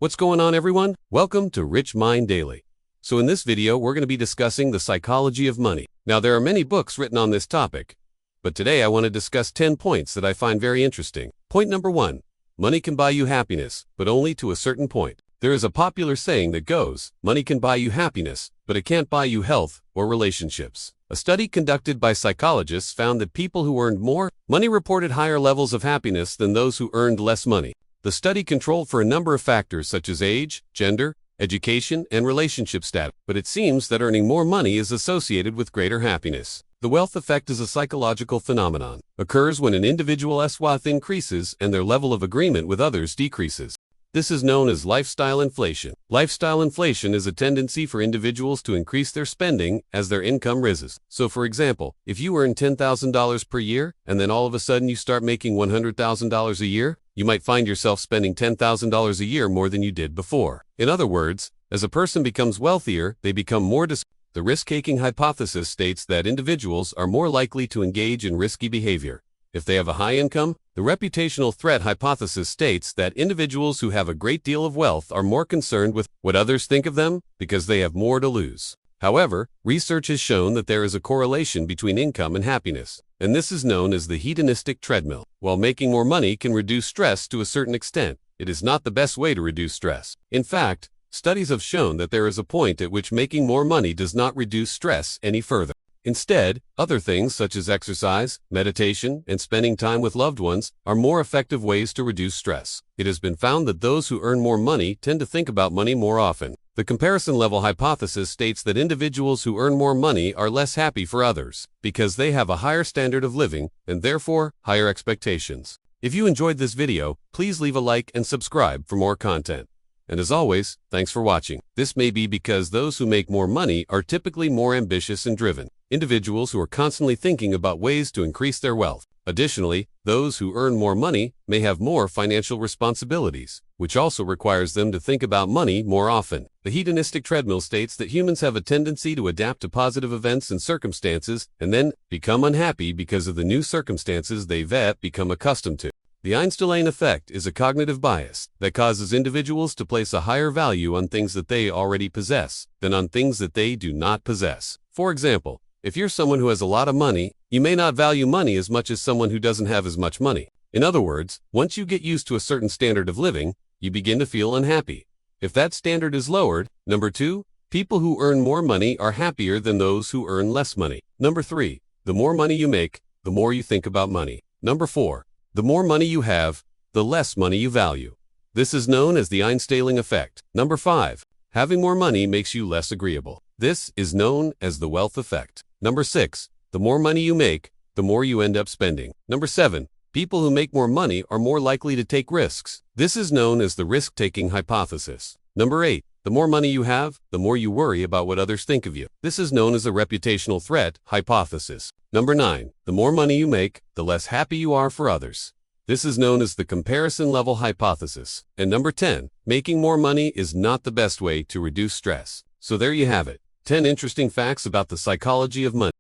What's going on, everyone? Welcome to Rich Mind Daily. So in this video, we're going to be discussing the psychology of money. Now, there are many books written on this topic, but today I want to discuss 10 points that I find very interesting. Point number 1. Money can buy you happiness, but only to a certain point. There is a popular saying that goes, money can buy you happiness, but it can't buy you health or relationships. A study conducted by psychologists found that people who earned more money reported higher levels of happiness than those who earned less money. The study controlled for a number of factors such as age, gender, education, and relationship status, but it seems that earning more money is associated with greater happiness. The wealth effect is a psychological phenomenon. Occurs when an individual's wealth increases and their level of agreement with others decreases. This is known as lifestyle inflation. Lifestyle inflation is a tendency for individuals to increase their spending as their income rises. So for example, if you earn $10,000 per year and then all of a sudden you start making $100,000 a year, you might find yourself spending $10,000 a year more than you did before. In other words, as a person becomes wealthier, they become more The risk-taking hypothesis states that individuals are more likely to engage in risky behavior if they have a high income. The reputational threat hypothesis states that individuals who have a great deal of wealth are more concerned with what others think of them because they have more to lose. However, research has shown that there is a correlation between income and happiness, and this is known as the hedonistic treadmill. While making more money can reduce stress to a certain extent, it is not the best way to reduce stress. In fact, studies have shown that there is a point at which making more money does not reduce stress any further. Instead, other things such as exercise, meditation, and spending time with loved ones are more effective ways to reduce stress. It has been found that those who earn more money tend to think about money more often. The comparison level hypothesis states that individuals who earn more money are less happy for others because they have a higher standard of living and therefore higher expectations. If you enjoyed this video, please leave a like and subscribe for more content. And as always, thanks for watching. This may be because those who make more money are typically more ambitious and driven. Individuals who are constantly thinking about ways to increase their wealth. Additionally, those who earn more money may have more financial responsibilities, which also requires them to think about money more often. The hedonistic treadmill states that humans have a tendency to adapt to positive events and circumstances and then become unhappy because of the new circumstances they've become accustomed to. The Einstein effect is a cognitive bias that causes individuals to place a higher value on things that they already possess than on things that they do not possess. For example, if you're someone who has a lot of money, you may not value money as much as someone who doesn't have as much money. In other words, once you get used to a certain standard of living, you begin to feel unhappy. If that standard is lowered, number 2, people who earn more money are happier than those who earn less money. Number 3, the more money you make, the more you think about money. Number 4, the more money you have, the less money you value. This is known as the Einstein effect. Number 5, having more money makes you less agreeable. This is known as the wealth effect. Number 6, the more money you make, the more you end up spending. Number 7, people who make more money are more likely to take risks. This is known as the risk-taking hypothesis. Number 8, the more money you have, the more you worry about what others think of you. This is known as the reputational threat hypothesis. Number 9, the more money you make, the less happy you are for others. This is known as the comparison level hypothesis. And number 10, making more money is not the best way to reduce stress. So there you have it, 10 interesting facts about the psychology of money.